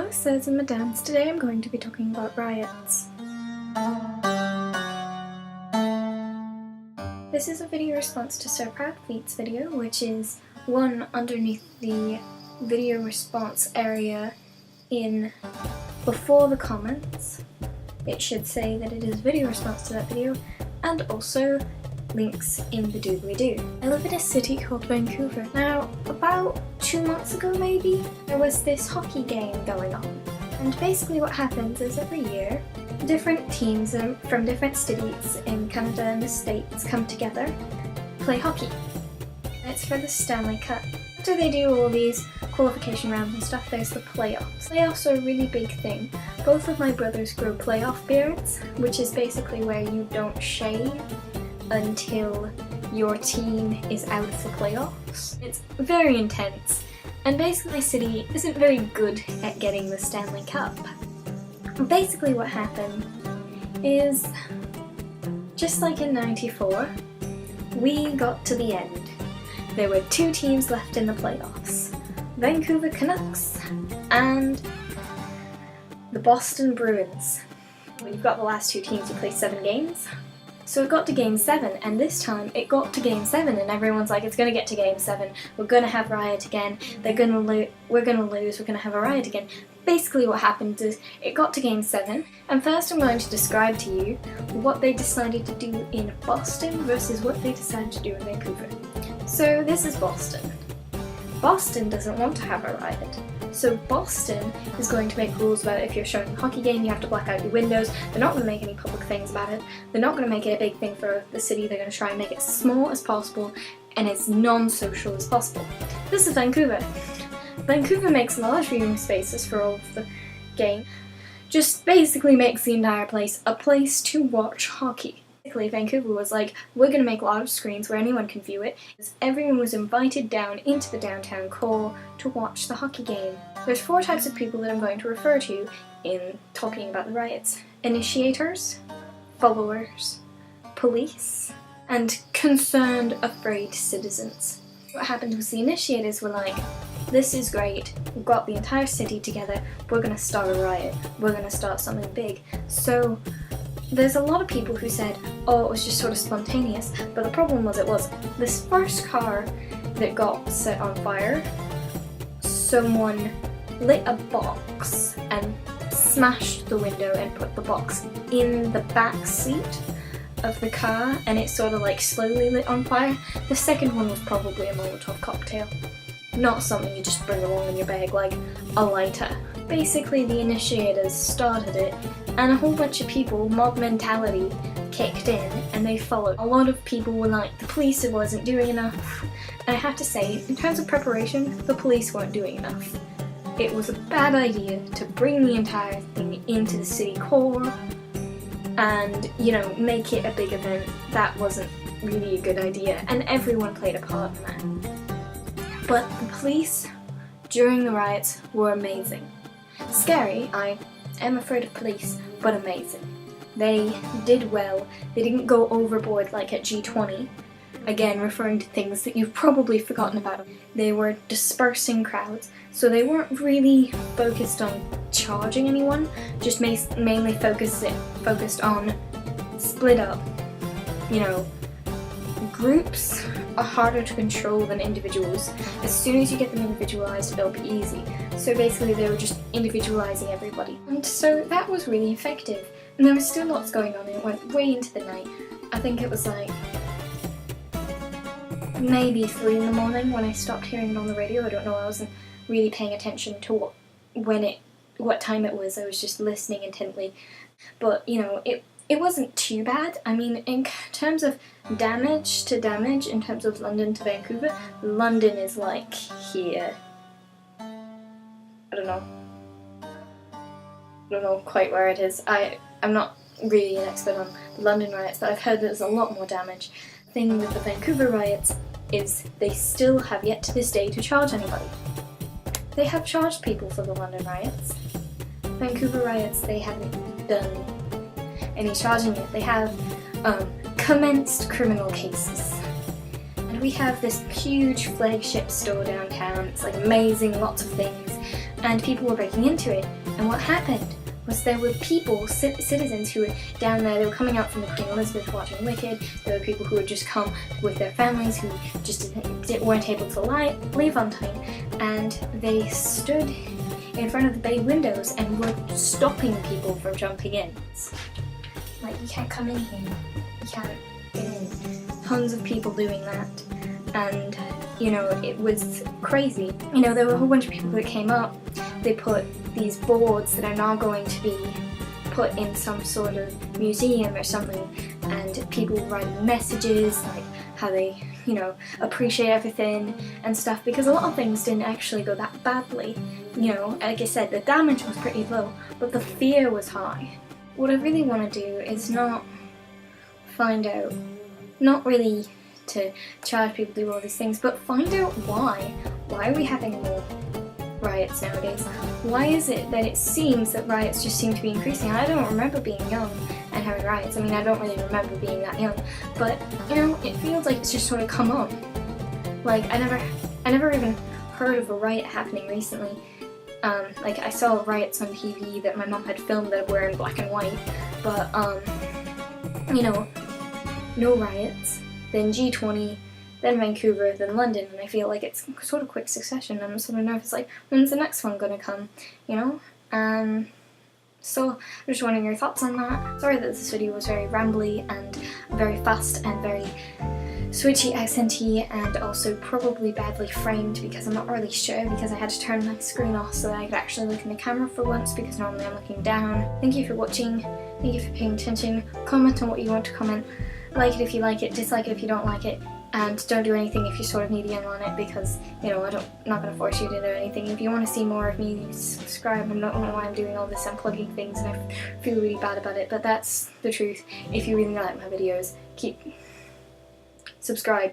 Hello sirs and madams, today I'm going to be talking about riots. This is a video response to Sir Proudfeet's video, which is one underneath the video response area in before the comments. It should say that it is video response to that video, and also links in the doobly-doo. I live in a city called Vancouver. Now, about 2 months ago maybe, there was this hockey game going on. And basically what happens is every year, different teams from different cities in Canada and the States come together, play hockey. And it's for the Stanley Cup. After they do all these qualification rounds and stuff, there's the playoffs. Playoffs are a really big thing. Both of my brothers grow playoff beards, which is basically where you don't shave until your team is out of the playoffs. It's very intense, and basically my city isn't very good at getting the Stanley Cup. Basically what happened is, just like in '94, we got to the end. There were 2 teams left in the playoffs, Vancouver Canucks and the Boston Bruins. When you've got the last 2 teams, you play 7 games. So it got to Game 7, and this time it got to Game 7, and everyone's like, it's gonna get to Game 7, we're gonna have Riot again, we're gonna lose, we're gonna have a Riot again. Basically what happened is, it got to Game 7, and first I'm going to describe to you what they decided to do in Boston versus what they decided to do in Vancouver. So this is Boston. Boston doesn't want to have a riot. So Boston is going to make rules about if you're showing a hockey game, you have to black out your windows. They're not going to make any public things about it. They're not going to make it a big thing for the city. They're going to try and make it as small as possible and as non-social as possible. This is Vancouver. Vancouver makes large viewing spaces for all of the game. Just basically makes the entire place a place to watch hockey. Vancouver was like, we're going to make large screens where anyone can view it. Everyone was invited down into the downtown core to watch the hockey game. There's 4 types of people that I'm going to refer to in talking about the riots. Initiators, followers, police, and concerned, afraid citizens. What happened was the initiators were like, this is great, we've got the entire city together, we're going to start a riot, we're going to start something big. So there's a lot of people who said, oh, it was just sort of spontaneous, but the problem was this first car that got set on fire, someone lit a box and smashed the window and put the box in the back seat of the car, and it sort of like slowly lit on fire. The second one was probably a Molotov cocktail. Not something you just bring along in your bag like a lighter. Basically the initiators started it, and a whole bunch of people, mob mentality, kicked in and they followed. A lot of people were like, the police wasn't doing enough. And I have to say, in terms of preparation, the police weren't doing enough. It was a bad idea to bring the entire thing into the city core and, you know, make it a big event. That wasn't really a good idea, and everyone played a part in that. But the police during the riots were amazing. Scary, I am afraid of police, but amazing. They did well. They didn't go overboard like at G20, again referring to things that you've probably forgotten about. They were dispersing crowds, so they weren't really focused on charging anyone, just mainly focused on split up, you know. Groups are harder to control than individuals. As soon as you get them individualized, it'll be easy. So basically they were just individualizing everybody. And so that was really effective. And there was still lots going on, and it went way into the night. I think it was like maybe 3 in the morning when I stopped hearing it on the radio. I don't know, I wasn't really paying attention to what time it was. I was just listening intently. But, you know, it wasn't too bad. I mean, in terms of damage to damage, in terms of London to Vancouver, London is like here. I don't know quite where it is. I'm not really an expert on the London riots, but I've heard there's a lot more damage. The thing with the Vancouver riots is they still have yet to this day to charge anybody. They have charged people for the London riots. Vancouver riots, they haven't done any charging yet. They have commenced criminal cases. And we have this huge flagship store downtown. It's like amazing, lots of things. and people were breaking into it. And what happened was there were people, citizens who were down there, they were coming out from the Queen Elizabeth watching Wicked, there were people who had just come with their families who just weren't able to leave on time, and they stood in front of the bay windows and were stopping people from jumping in. Like, you can't come in here, you can't get in. Tons of people doing that, and you know, it was crazy. You know, there were a whole bunch of people that came up, they put these boards that are now going to be put in some sort of museum or something, and people writing messages like how they, you know, appreciate everything and stuff, because a lot of things didn't actually go that badly. You know, like I said, the damage was pretty low, but the fear was high. What I really want to do is not find out, not really to charge people to do all these things, but find out why. Why are we having more riots nowadays? Why is it that it seems that riots just seem to be increasing? I don't remember being young and having riots. I mean, I don't really remember being that young, but you know, it feels like it's just sort of come on. Like, I never even heard of a riot happening recently. Like, I saw riots on TV that my mom had filmed that were in black and white, but you know, no riots. Then G20, then Vancouver, then London, and I feel like it's sort of quick succession. I'm sort of nervous, like, when's the next one gonna come, you know? So I'm just wondering your thoughts on that. Sorry that this video was very rambly and very fast and very switchy, accenty, and also probably badly framed, because I'm not really sure, because I had to turn my screen off so that I could actually look in the camera for once, because normally I'm looking down. Thank you for watching, thank you for paying attention. Comment on what you want to comment. Like it if you like it, dislike it if you don't like it, and don't do anything if you're sort of medium on it, because, you know, I'm not going to force you to do anything. If you want to see more of me, subscribe. I don't know why I'm doing all this, I'm plugging things and I feel really bad about it, but that's the truth. If you really like my videos, subscribe.